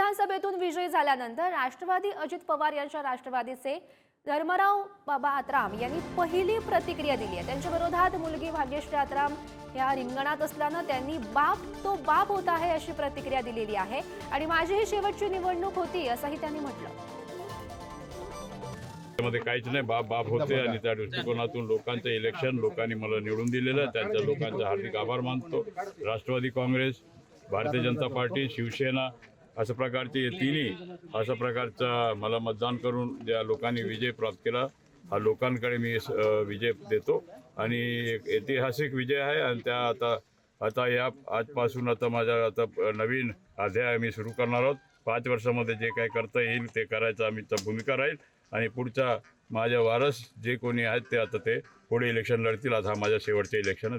विधानसभेतून विजयी झाल्यानंतर राष्ट्रवादी अजित पवार यांच्या राष्ट्रवादीचे धर्मराव बाबा आत्राम यांनी पहिली प्रतिक्रिया दिली आहे। त्यांच्या विरोधात मुलगी भाग्यश्री आत्राम या रिंगणात असल्यानं त्यांनी बाप तो बाप होत आहे अशी प्रतिक्रिया दिलेली आहे आणि माझी ही शेवटची निवडणूक होती असंही त्यांनी म्हटलं। मध्ये काहीच नाही, बाप बाप होते आणि त्या दृष्टिकोनातून लोकांचं इलेक्शन लोकांनी मला निवडून दिलेलं, त्यांच्या लोकांचा हार्दिक आभार मानतो। राष्ट्रवादी काँग्रेस, भारतीय जनता पार्टी, शिवसेना अशा प्रकारचे तिन्ही अशा प्रकारचा मला मतदान करून ज्या लोकांनी विजय प्राप्त केला, हा लोकांकडे मी विजय देतो आणि एक ऐतिहासिक विजय आहे। आणि त्या आता या आजपासून आता माझा आता नवीन अध्याय मी सुरू करणार आहोत। 5 वर्षामध्ये जे काही करता येईल ते करायचं आम्ही भूमिका राहील आणि पुढचा माझ्या वारस जे कोणी आहेत ते आता ते पुढे इलेक्शन लढतील। आता हा माझ्या शेवटचे इलेक्शन